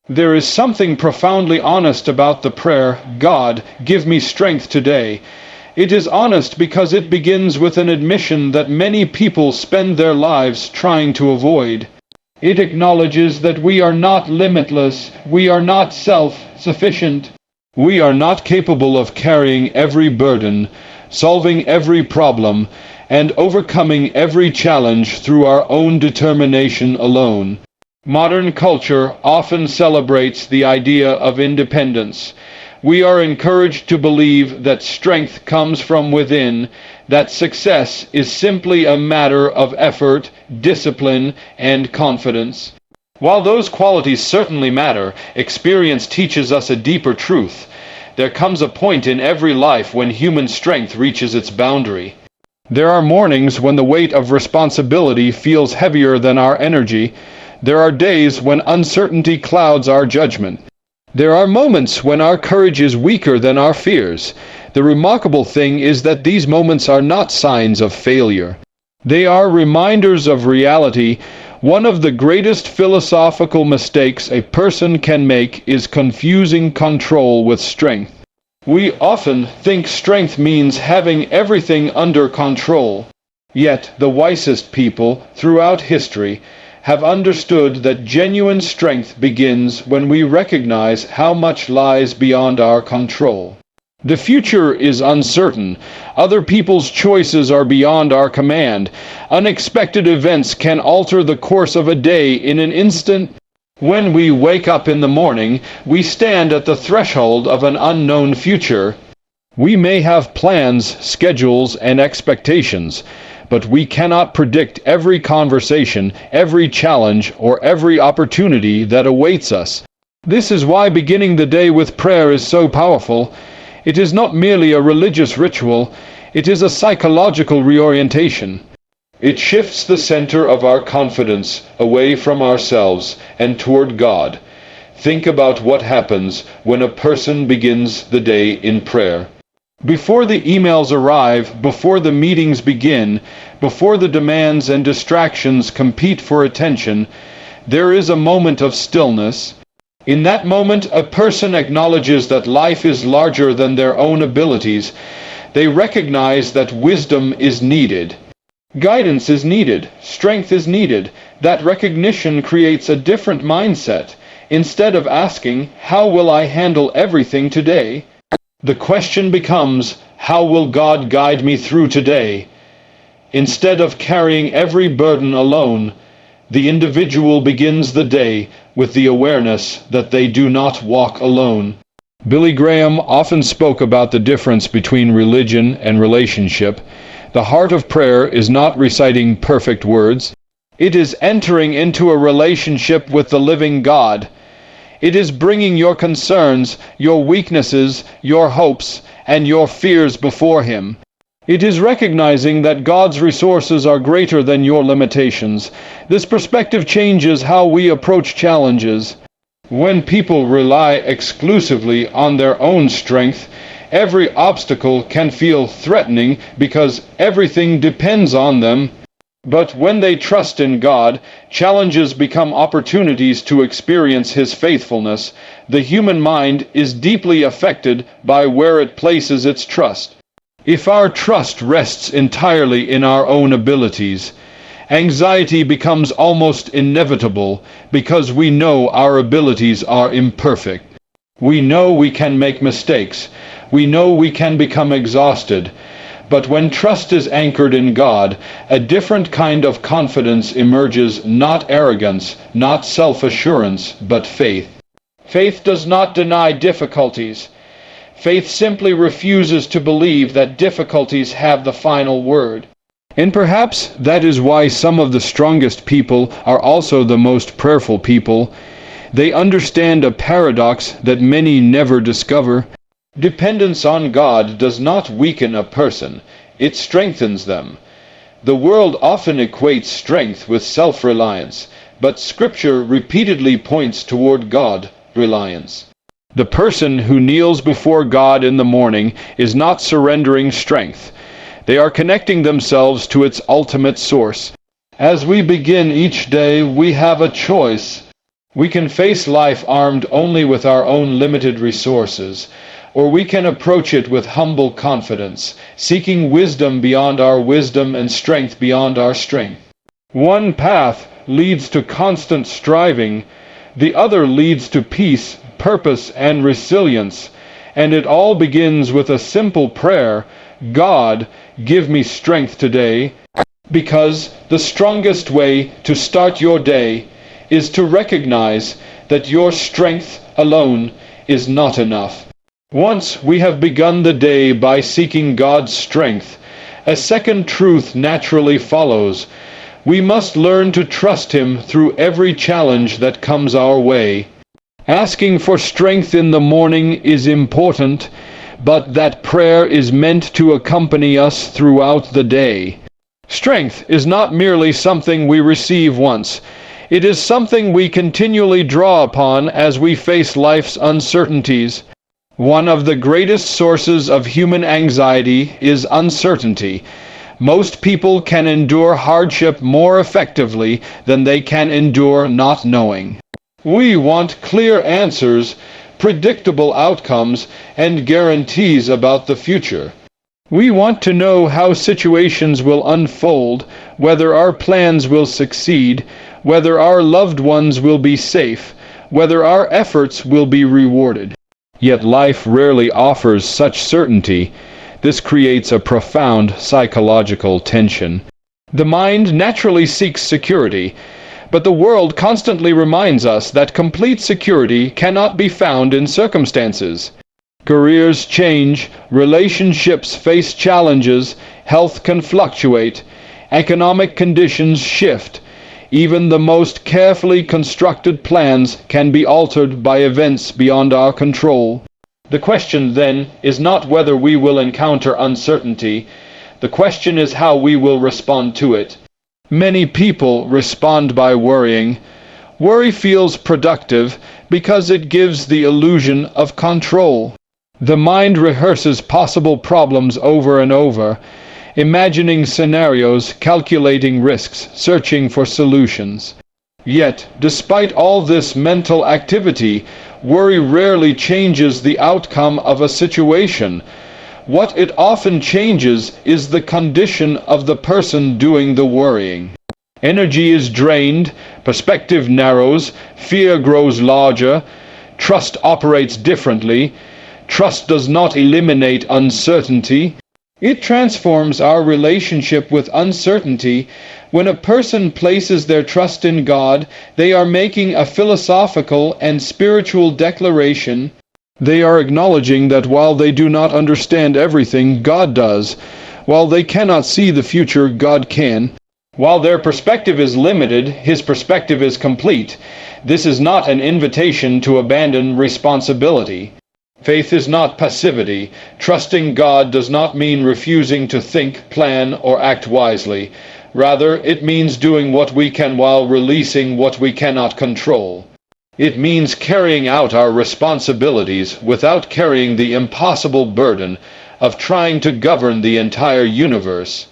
There is something profoundly honest about the prayer, "God, give me strength today." It is honest because it begins with an admission that many people spend their lives trying to avoid. It acknowledges that we are not limitless, we are not self-sufficient. We are not capable of carrying every burden, solving every problem, and overcoming every challenge through our own determination alone. Modern culture often celebrates the idea of independence. We are encouraged to believe that strength comes from within, that success is simply a matter of effort, discipline, and confidence. While those qualities certainly matter, experience teaches us a deeper truth. There comes a point in every life when human strength reaches its boundary. There are mornings when the weight of responsibility feels heavier than our energy. There are days when uncertainty clouds our judgment. There are moments when our courage is weaker than our fears. The remarkable thing is that these moments are not signs of failure. They are reminders of reality. One of the greatest philosophical mistakes a person can make is confusing control with strength. We often think strength means having everything under control. Yet the wisest people throughout history have understood that genuine strength begins when we recognize how much lies beyond our control. The future is uncertain. Other people's choices are beyond our command. Unexpected events can alter the course of a day in an instant. When we wake up in the morning, we stand at the threshold of an unknown future. We may have plans, schedules, and expectations, but we cannot predict every conversation, every challenge, or every opportunity that awaits us. This is why beginning the day with prayer is so powerful. It is not merely a religious ritual, it is a psychological reorientation. It shifts the center of our confidence away from ourselves and toward God. Think about what happens when a person begins the day in prayer. Before the emails arrive, before the meetings begin, before the demands and distractions compete for attention, there is a moment of stillness. In that moment, a person acknowledges that life is larger than their own abilities. They recognize that wisdom is needed. Guidance is needed. Strength is needed. That recognition creates a different mindset. Instead of asking, "How will I handle everything today?" the question becomes, "How will God guide me through today?" Instead of carrying every burden alone, the individual begins the day with the awareness that they do not walk alone. Billy Graham often spoke about the difference between religion and relationship. The heart of prayer is not reciting perfect words. It is entering into a relationship with the living God. It is bringing your concerns, your weaknesses, your hopes, and your fears before Him. It is recognizing that God's resources are greater than your limitations. This perspective changes how we approach challenges. When people rely exclusively on their own strength, every obstacle can feel threatening because everything depends on them. But when they trust in God, challenges become opportunities to experience His faithfulness. The human mind is deeply affected by where it places its trust. If our trust rests entirely in our own abilities, anxiety becomes almost inevitable because we know our abilities are imperfect. We know we can make mistakes. We know we can become exhausted. But when trust is anchored in God, a different kind of confidence emerges, not arrogance, not self-assurance, but faith. Faith does not deny difficulties. Faith simply refuses to believe that difficulties have the final word. And perhaps that is why some of the strongest people are also the most prayerful people. They understand a paradox that many never discover. Dependence on God does not weaken a person, it strengthens them. The world often equates strength with self-reliance, but Scripture repeatedly points toward God-reliance. The person who kneels before God in the morning is not surrendering strength. They are connecting themselves to its ultimate source. As we begin each day, we have a choice. We can face life armed only with our own limited resources, or we can approach it with humble confidence, seeking wisdom beyond our wisdom and strength beyond our strength. One path leads to constant striving, the other leads to peace, purpose, and resilience, and it all begins with a simple prayer: God, give me strength today, because the strongest way to start your day is to recognize that your strength alone is not enough. Once we have begun the day by seeking God's strength, a second truth naturally follows. We must learn to trust Him through every challenge that comes our way. Asking for strength in the morning is important, but that prayer is meant to accompany us throughout the day. Strength is not merely something we receive once. It is something we continually draw upon as we face life's uncertainties. One of the greatest sources of human anxiety is uncertainty. Most people can endure hardship more effectively than they can endure not knowing. We want clear answers, predictable outcomes, and guarantees about the future. We want to know how situations will unfold, whether our plans will succeed, whether our loved ones will be safe, whether our efforts will be rewarded. Yet life rarely offers such certainty. This creates a profound psychological tension. The mind naturally seeks security, but the world constantly reminds us that complete security cannot be found in circumstances. Careers change, relationships face challenges, health can fluctuate, economic conditions shift. Even the most carefully constructed plans can be altered by events beyond our control. The question, then, is not whether we will encounter uncertainty. The question is how we will respond to it. Many people respond by worrying. Worry feels productive because it gives the illusion of control. The mind rehearses possible problems over and over, imagining scenarios, calculating risks, searching for solutions. Yet, despite all this mental activity, worry rarely changes the outcome of a situation. What it often changes is the condition of the person doing the worrying. Energy is drained, perspective narrows, fear grows larger, trust operates differently. Trust does not eliminate uncertainty. It transforms our relationship with uncertainty. When a person places their trust in God, they are making a philosophical and spiritual declaration. They are acknowledging that while they do not understand everything, God does. While they cannot see the future, God can. While their perspective is limited, His perspective is complete. This is not an invitation to abandon responsibility. Faith is not passivity. Trusting God does not mean refusing to think, plan, or act wisely. Rather, it means doing what we can while releasing what we cannot control. It means carrying out our responsibilities without carrying the impossible burden of trying to govern the entire universe.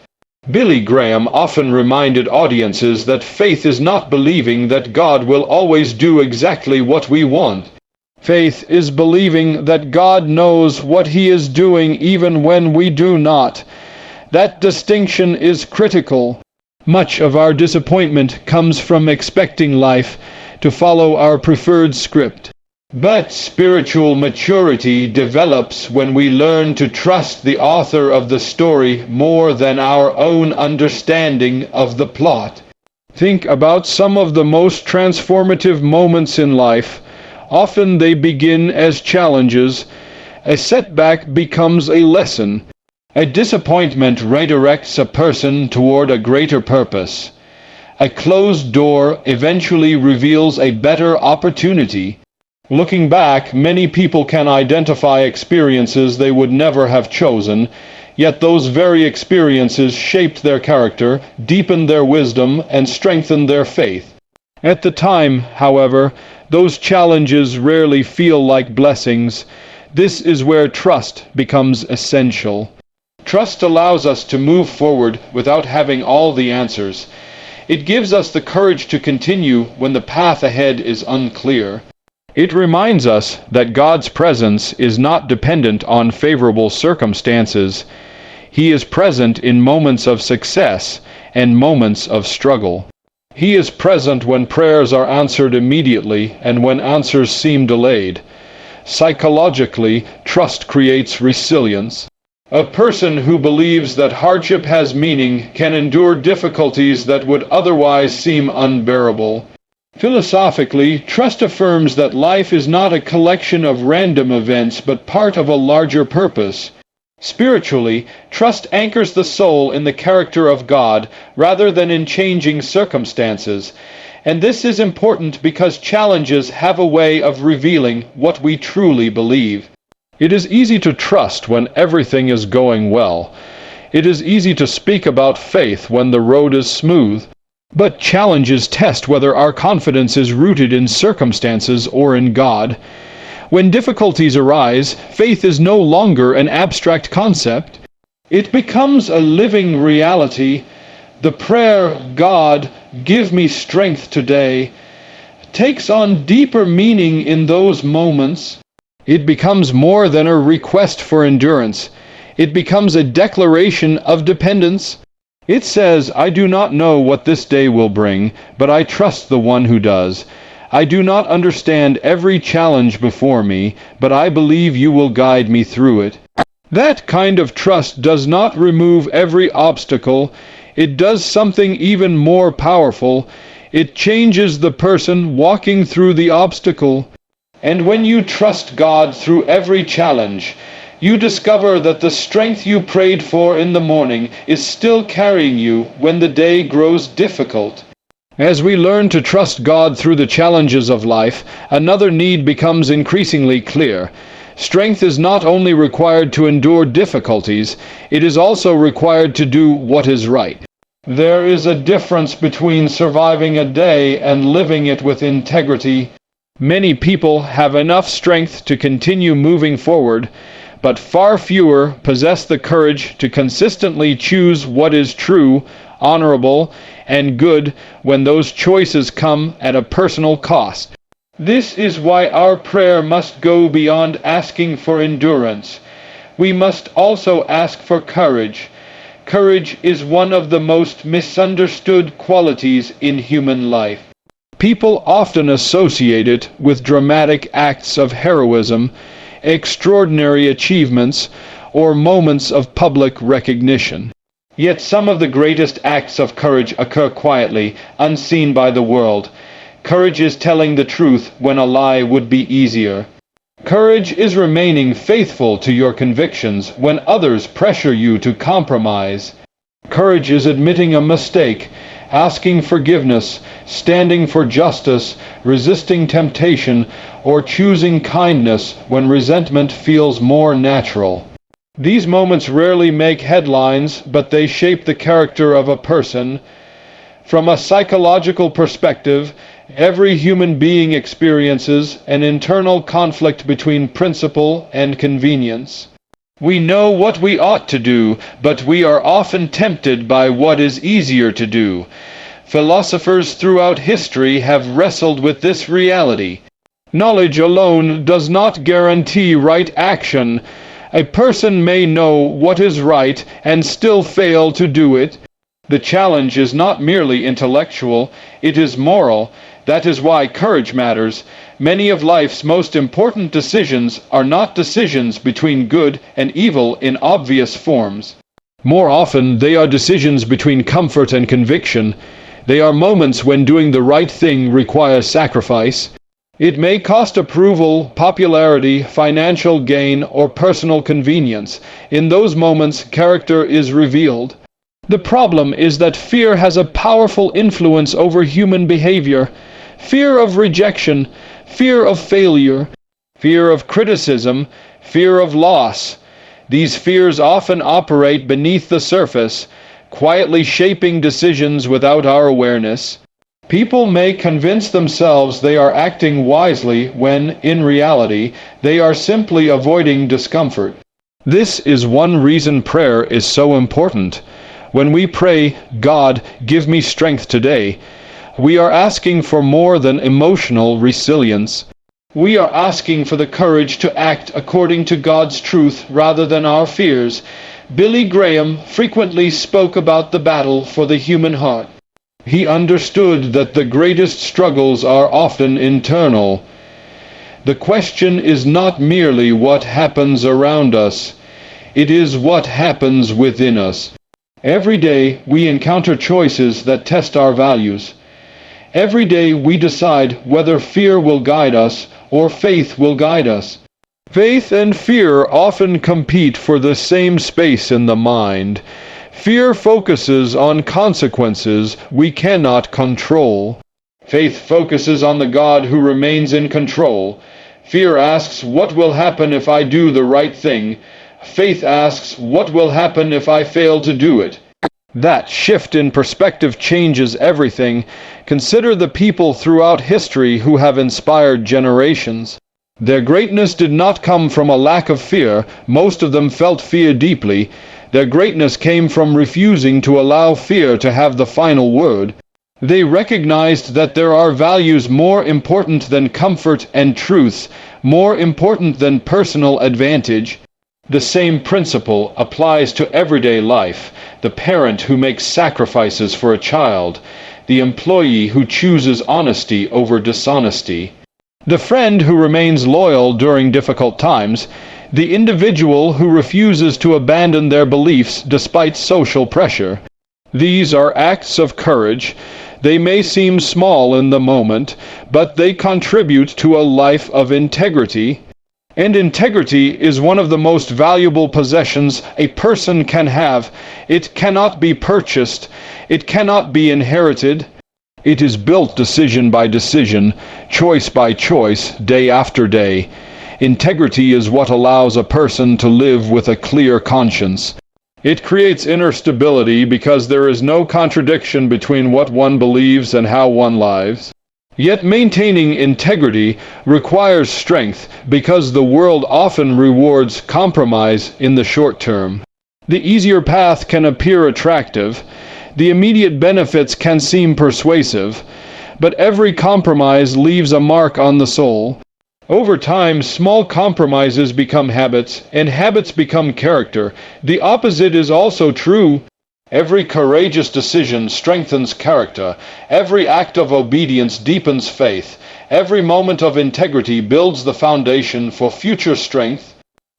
Billy Graham often reminded audiences that faith is not believing that God will always do exactly what we want. Faith is believing that God knows what He is doing even when we do not. That distinction is critical. Much of our disappointment comes from expecting life to follow our preferred script. But spiritual maturity develops when we learn to trust the author of the story more than our own understanding of the plot. Think about some of the most transformative moments in life. Often they begin as challenges. A setback becomes a lesson. A disappointment redirects a person toward a greater purpose. A closed door eventually reveals a better opportunity. Looking back, many people can identify experiences they would never have chosen, yet those very experiences shaped their character, deepened their wisdom, and strengthened their faith. At the time, however, those challenges rarely feel like blessings. This is where trust becomes essential. Trust allows us to move forward without having all the answers. It gives us the courage to continue when the path ahead is unclear. It reminds us that God's presence is not dependent on favorable circumstances. He is present in moments of success and moments of struggle. He is present when prayers are answered immediately and when answers seem delayed. Psychologically, trust creates resilience. A person who believes that hardship has meaning can endure difficulties that would otherwise seem unbearable. Philosophically, trust affirms that life is not a collection of random events but part of a larger purpose. Spiritually, trust anchors the soul in the character of God rather than in changing circumstances. And this is important because challenges have a way of revealing what we truly believe. It is easy to trust when everything is going well. It is easy to speak about faith when the road is smooth. But challenges test whether our confidence is rooted in circumstances or in God. When difficulties arise, faith is no longer an abstract concept. It becomes a living reality. The prayer, "God, give me strength today," takes on deeper meaning in those moments. It becomes more than a request for endurance. It becomes a declaration of dependence. It says, "I do not know what this day will bring, but I trust the one who does. I do not understand every challenge before me, but I believe you will guide me through it." That kind of trust does not remove every obstacle. It does something even more powerful. It changes the person walking through the obstacle. And when you trust God through every challenge, you discover that the strength you prayed for in the morning is still carrying you when the day grows difficult. As we learn to trust God through the challenges of life, another need becomes increasingly clear. Strength is not only required to endure difficulties, it is also required to do what is right. There is a difference between surviving a day and living it with integrity. Many people have enough strength to continue moving forward, but far fewer possess the courage to consistently choose what is true, honorable, and good when those choices come at a personal cost. This is why our prayer must go beyond asking for endurance. We must also ask for courage. Courage is one of the most misunderstood qualities in human life. People often associate it with dramatic acts of heroism, extraordinary achievements, or moments of public recognition. Yet some of the greatest acts of courage occur quietly, unseen by the world. Courage is telling the truth when a lie would be easier. Courage is remaining faithful to your convictions when others pressure you to compromise. Courage is admitting a mistake, asking forgiveness, standing for justice, resisting temptation, or choosing kindness when resentment feels more natural. These moments rarely make headlines, but they shape the character of a person. From a psychological perspective, every human being experiences an internal conflict between principle and convenience. We know what we ought to do, but we are often tempted by what is easier to do. Philosophers throughout history have wrestled with this reality. Knowledge alone does not guarantee right action. A person may know what is right and still fail to do it. The challenge is not merely intellectual, it is moral. That is why courage matters. Many of life's most important decisions are not decisions between good and evil in obvious forms. More often, they are decisions between comfort and conviction. They are moments when doing the right thing requires sacrifice. It may cost approval, popularity, financial gain, or personal convenience. In those moments, character is revealed. The problem is that fear has a powerful influence over human behavior. Fear of rejection, fear of failure, fear of criticism, fear of loss. These fears often operate beneath the surface, quietly shaping decisions without our awareness. People may convince themselves they are acting wisely when, in reality, they are simply avoiding discomfort. This is one reason prayer is so important. When we pray, God, give me strength today, we are asking for more than emotional resilience. We are asking for the courage to act according to God's truth rather than our fears. Billy Graham frequently spoke about the battle for the human heart. He understood that the greatest struggles are often internal. The question is not merely what happens around us, it is what happens within us. Every day we encounter choices that test our values. Every day we decide whether fear will guide us or faith will guide us. Faith and fear often compete for the same space in the mind. Fear focuses on consequences we cannot control. Faith focuses on the God who remains in control. Fear asks, what will happen if I do the right thing? Faith asks, what will happen if I fail to do it? That shift in perspective changes everything. Consider the people throughout history who have inspired generations. Their greatness did not come from a lack of fear. Most of them felt fear deeply. Their greatness came from refusing to allow fear to have the final word. They recognized that there are values more important than comfort and truth, more important than personal advantage. The same principle applies to everyday life. The parent who makes sacrifices for a child, the employee who chooses honesty over dishonesty, the friend who remains loyal during difficult times, the individual who refuses to abandon their beliefs despite social pressure. These are acts of courage. They may seem small in the moment, but they contribute to a life of integrity. And integrity is one of the most valuable possessions a person can have. It cannot be purchased. It cannot be inherited. It is built decision by decision, choice by choice, day after day. Integrity is what allows a person to live with a clear conscience. It creates inner stability because there is no contradiction between what one believes and how one lives. Yet maintaining integrity requires strength because the world often rewards compromise in the short term. The easier path can appear attractive. The immediate benefits can seem persuasive. But every compromise leaves a mark on the soul. Over time, small compromises become habits, and habits become character. The opposite is also true. Every courageous decision strengthens character. Every act of obedience deepens faith. Every moment of integrity builds the foundation for future strength.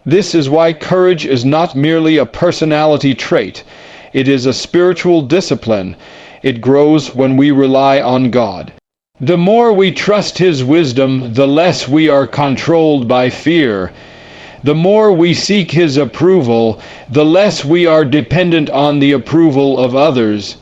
This is why courage is not merely a personality trait. It is a spiritual discipline. It grows when we rely on God. The more we trust His wisdom, the less we are controlled by fear. The more we seek His approval, the less we are dependent on the approval of others.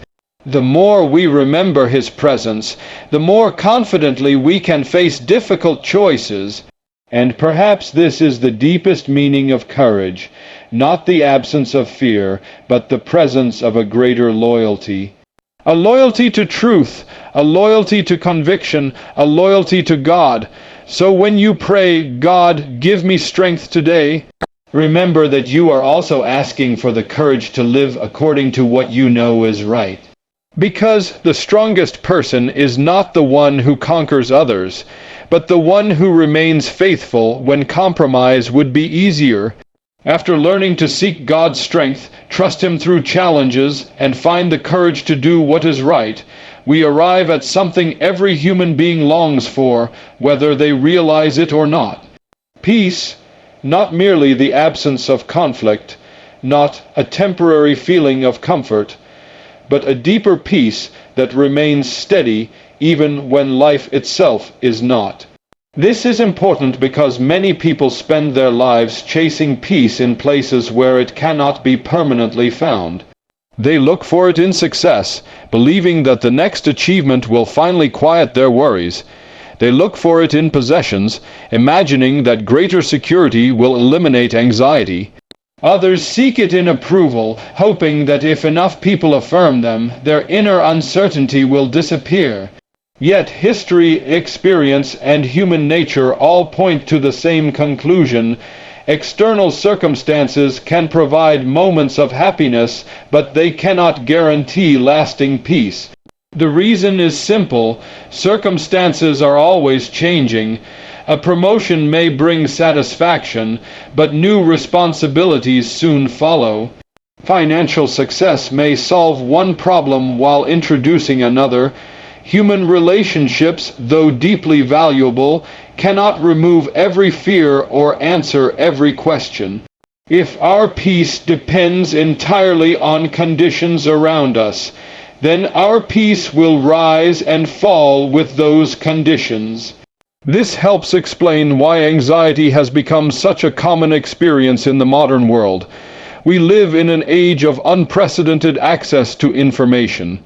The more we remember His presence, the more confidently we can face difficult choices. And perhaps this is the deepest meaning of courage, not the absence of fear, but the presence of a greater loyalty. A loyalty to truth, a loyalty to conviction, a loyalty to God. So when you pray, God, give me strength today, remember that you are also asking for the courage to live according to what you know is right. Because the strongest person is not the one who conquers others, but the one who remains faithful when compromise would be easier. After learning to seek God's strength, trust Him through challenges, and find the courage to do what is right, we arrive at something every human being longs for, whether they realize it or not. Peace, not merely the absence of conflict, not a temporary feeling of comfort, but a deeper peace that remains steady even when life itself is not. This is important because many people spend their lives chasing peace in places where it cannot be permanently found. They look for it in success, believing that the next achievement will finally quiet their worries. They look for it in possessions, imagining that greater security will eliminate anxiety. Others seek it in approval, hoping that if enough people affirm them, their inner uncertainty will disappear. Yet history, experience, and human nature all point to the same conclusion. External circumstances can provide moments of happiness, but they cannot guarantee lasting peace. The reason is simple: circumstances are always changing. A promotion may bring satisfaction, but new responsibilities soon follow. Financial success may solve one problem while introducing another. Human relationships, though deeply valuable, cannot remove every fear or answer every question. If our peace depends entirely on conditions around us, then our peace will rise and fall with those conditions. This helps explain why anxiety has become such a common experience in the modern world. We live in an age of unprecedented access to information.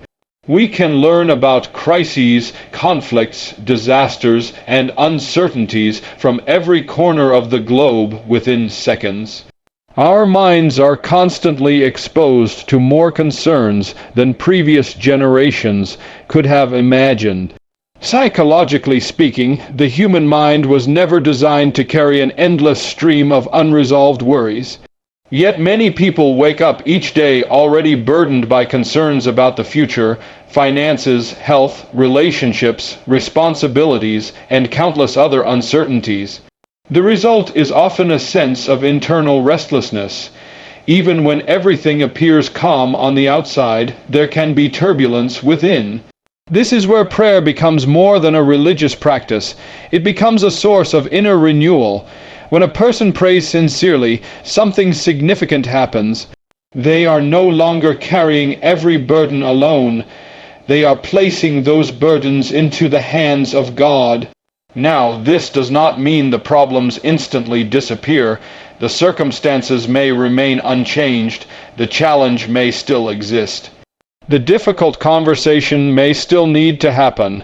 We can learn about crises, conflicts, disasters, and uncertainties from every corner of the globe within seconds. Our minds are constantly exposed to more concerns than previous generations could have imagined. Psychologically speaking, the human mind was never designed to carry an endless stream of unresolved worries. Yet many people wake up each day already burdened by concerns about the future, finances, health, relationships, responsibilities, and countless other uncertainties. The result is often a sense of internal restlessness. Even when everything appears calm on the outside, there can be turbulence within. This is where prayer becomes more than a religious practice. It becomes a source of inner renewal. When a person prays sincerely, something significant happens. They are no longer carrying every burden alone. They are placing those burdens into the hands of God. Now, this does not mean the problems instantly disappear. The circumstances may remain unchanged. The challenge may still exist. The difficult conversation may still need to happen.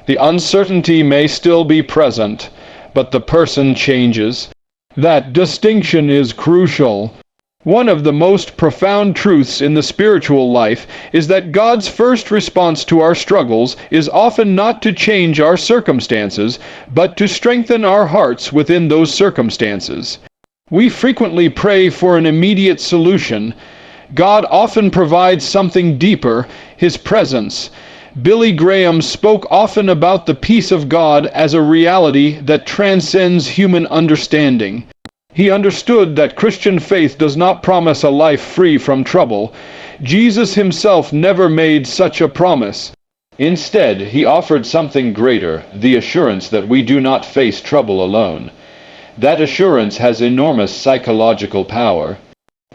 The uncertainty may still be present, but the person changes. That distinction is crucial. One of the most profound truths in the spiritual life is that God's first response to our struggles is often not to change our circumstances, but to strengthen our hearts within those circumstances. We frequently pray for an immediate solution. God often provides something deeper, His presence. Billy Graham spoke often about the peace of God as a reality that transcends human understanding. He understood that Christian faith does not promise a life free from trouble. Jesus himself never made such a promise. Instead, he offered something greater, the assurance that we do not face trouble alone. That assurance has enormous psychological power.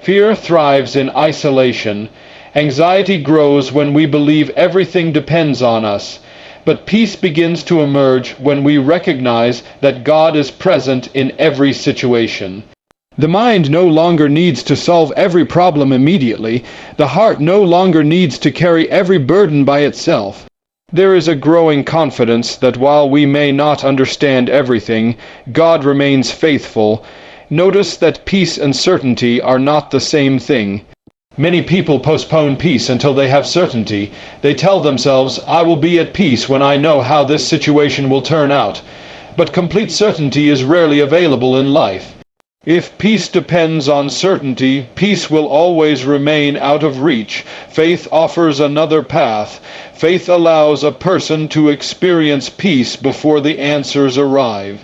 Fear thrives in isolation. Anxiety grows when we believe everything depends on us. But peace begins to emerge when we recognize that God is present in every situation. The mind no longer needs to solve every problem immediately. The heart no longer needs to carry every burden by itself. There is a growing confidence that while we may not understand everything, God remains faithful. Notice that peace and certainty are not the same thing. Many people postpone peace until they have certainty. They tell themselves, "I will be at peace when I know how this situation will turn out." But complete certainty is rarely available in life. If peace depends on certainty, peace will always remain out of reach. Faith offers another path. Faith allows a person to experience peace before the answers arrive.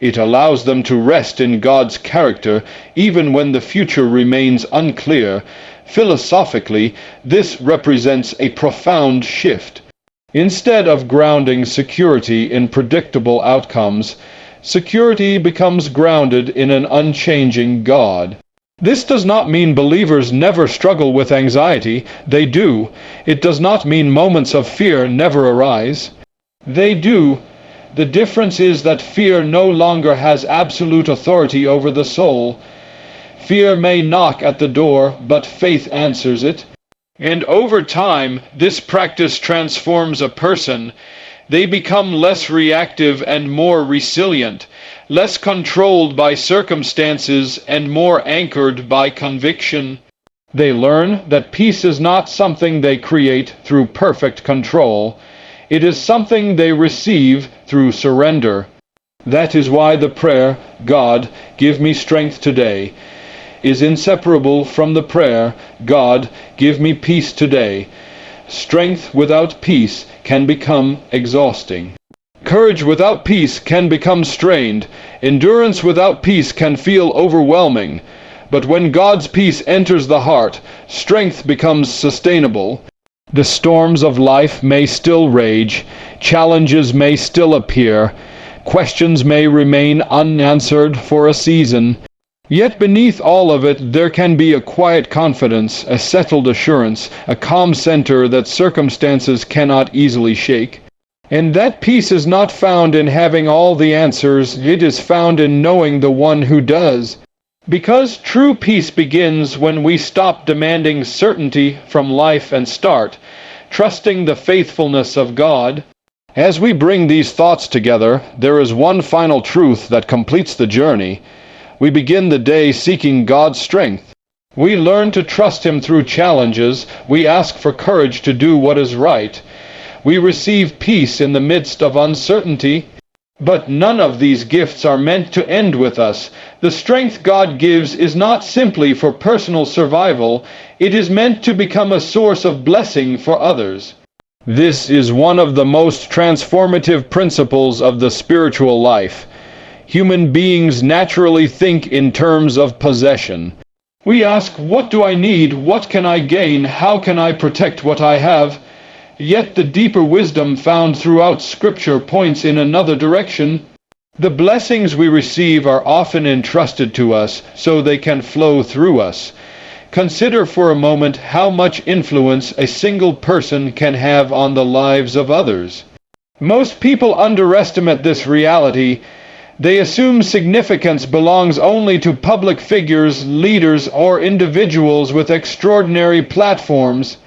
It allows them to rest in God's character even when the future remains unclear. Philosophically, this represents a profound shift. Instead of grounding security in predictable outcomes, security becomes grounded in an unchanging God. This does not mean believers never struggle with anxiety. They do. It does not mean moments of fear never arise. They do. The difference is that fear no longer has absolute authority over the soul. Fear may knock at the door, but faith answers it. And over time, this practice transforms a person. They become less reactive and more resilient, less controlled by circumstances and more anchored by conviction. They learn that peace is not something they create through perfect control. It is something they receive through surrender. That is why the prayer, God, give me strength today, is inseparable from the prayer, God, give me peace today. Strength without peace can become exhausting. Courage without peace can become strained. Endurance without peace can feel overwhelming. But when God's peace enters the heart, strength becomes sustainable. The storms of life may still rage, challenges may still appear, questions may remain unanswered for a season. Yet beneath all of it there can be a quiet confidence, a settled assurance, a calm center that circumstances cannot easily shake. And that peace is not found in having all the answers, it is found in knowing the one who does. Because true peace begins when we stop demanding certainty from life and start trusting the faithfulness of God. As we bring these thoughts together, there is one final truth that completes the journey. We begin the day seeking God's strength. We learn to trust Him through challenges. We ask for courage to do what is right. We receive peace in the midst of uncertainty. But none of these gifts are meant to end with us. The strength God gives is not simply for personal survival. It is meant to become a source of blessing for others. This is one of the most transformative principles of the spiritual life. Human beings naturally think in terms of possession. We ask, what do I need? What can I gain? How can I protect what I have? Yet the deeper wisdom found throughout Scripture points in another direction. The blessings we receive are often entrusted to us so they can flow through us. Consider for a moment how much influence a single person can have on the lives of others. Most people underestimate this reality. They assume significance belongs only to public figures, leaders, or individuals with extraordinary platforms.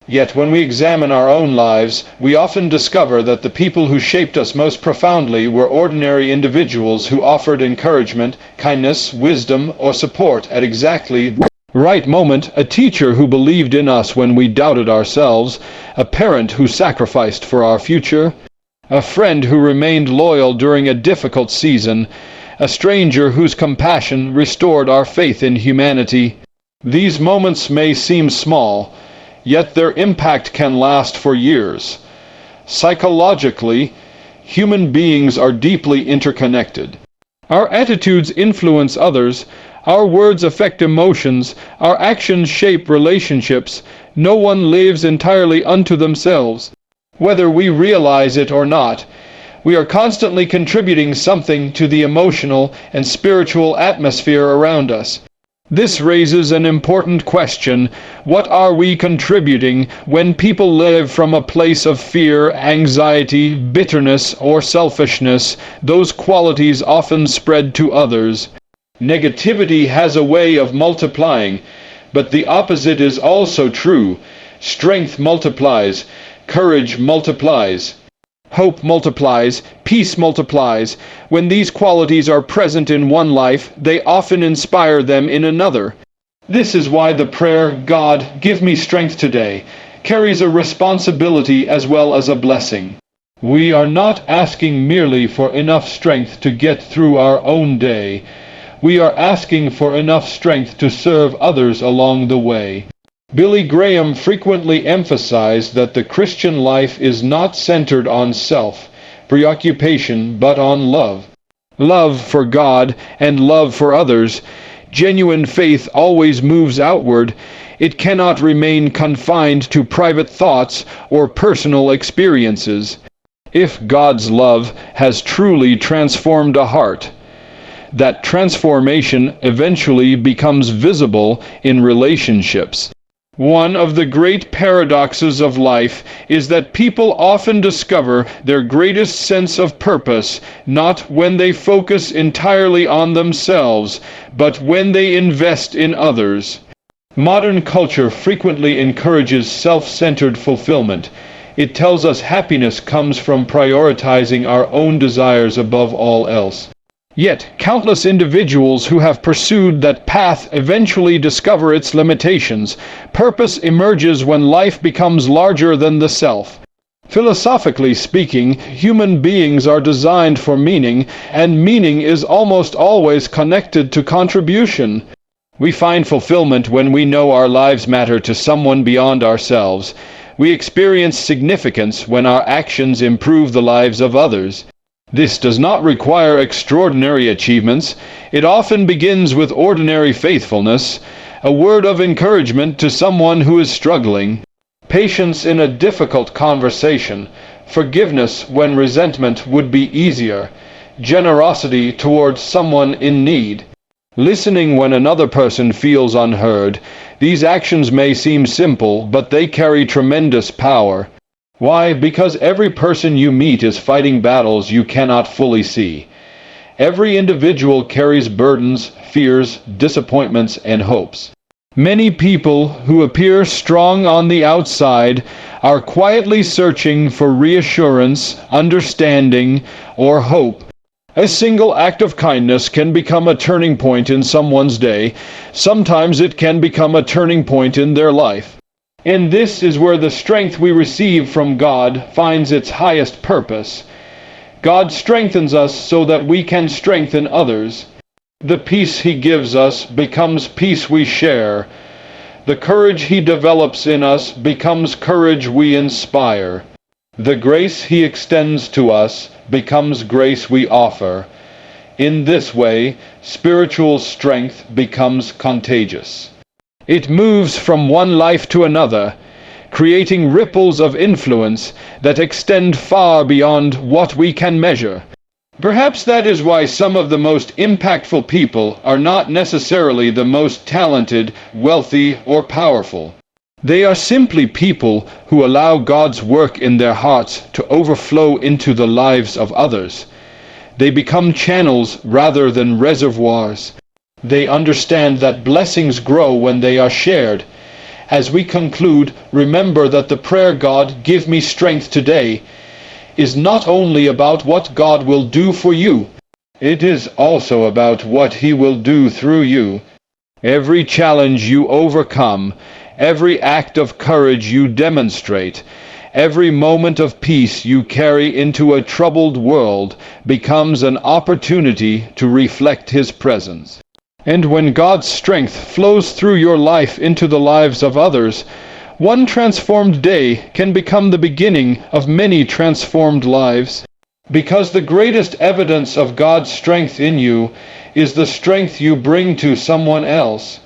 Yet when we examine our own lives, we often discover that the people who shaped us most profoundly were ordinary individuals who offered encouragement, kindness, wisdom, or support at exactly the right moment, a teacher who believed in us when we doubted ourselves, a parent who sacrificed for our future, a friend who remained loyal during a difficult season, a stranger whose compassion restored our faith in humanity. These moments may seem small, yet their impact can last for years. Psychologically, human beings are deeply interconnected. Our attitudes influence others, our words affect emotions, our actions shape relationships. No one lives entirely unto themselves. Whether we realize it or not, we are constantly contributing something to the emotional and spiritual atmosphere around us. This raises an important question. What are we contributing when people live from a place of fear, anxiety, bitterness, or selfishness? Those qualities often spread to others. Negativity has a way of multiplying, but the opposite is also true. Strength multiplies, courage multiplies. Hope multiplies, peace multiplies. When these qualities are present in one life, they often inspire them in another. This is why the prayer, God, give me strength today, carries a responsibility as well as a blessing. We are not asking merely for enough strength to get through our own day. We are asking for enough strength to serve others along the way. Billy Graham frequently emphasized that the Christian life is not centered on self-preoccupation but on love. Love for God and love for others. Genuine faith always moves outward. It cannot remain confined to private thoughts or personal experiences. If God's love has truly transformed a heart, that transformation eventually becomes visible in relationships. One of the great paradoxes of life is that people often discover their greatest sense of purpose not when they focus entirely on themselves, but when they invest in others. Modern culture frequently encourages self-centered fulfillment. It tells us happiness comes from prioritizing our own desires above all else. Yet, countless individuals who have pursued that path eventually discover its limitations. Purpose emerges when life becomes larger than the self. Philosophically speaking, human beings are designed for meaning, and meaning is almost always connected to contribution. We find fulfillment when we know our lives matter to someone beyond ourselves. We experience significance when our actions improve the lives of others. This does not require extraordinary achievements. It often begins with ordinary faithfulness, a word of encouragement to someone who is struggling, patience in a difficult conversation, forgiveness when resentment would be easier, generosity towards someone in need, listening when another person feels unheard. These actions may seem simple, but they carry tremendous power. Why? Because every person you meet is fighting battles you cannot fully see. Every individual carries burdens, fears, disappointments, and hopes. Many people who appear strong on the outside are quietly searching for reassurance, understanding, or hope. A single act of kindness can become a turning point in someone's day. Sometimes it can become a turning point in their life. And this is where the strength we receive from God finds its highest purpose. God strengthens us so that we can strengthen others. The peace He gives us becomes peace we share. The courage He develops in us becomes courage we inspire. The grace He extends to us becomes grace we offer. In this way, spiritual strength becomes contagious. It moves from one life to another, creating ripples of influence that extend far beyond what we can measure. Perhaps that is why some of the most impactful people are not necessarily the most talented, wealthy, or powerful. They are simply people who allow God's work in their hearts to overflow into the lives of others. They become channels rather than reservoirs. They understand that blessings grow when they are shared. As we conclude, remember that the prayer, "God, give me strength today," is not only about what God will do for you. It is also about what He will do through you. Every challenge you overcome, every act of courage you demonstrate, every moment of peace you carry into a troubled world becomes an opportunity to reflect His presence. And when God's strength flows through your life into the lives of others, one transformed day can become the beginning of many transformed lives. Because the greatest evidence of God's strength in you is the strength you bring to someone else.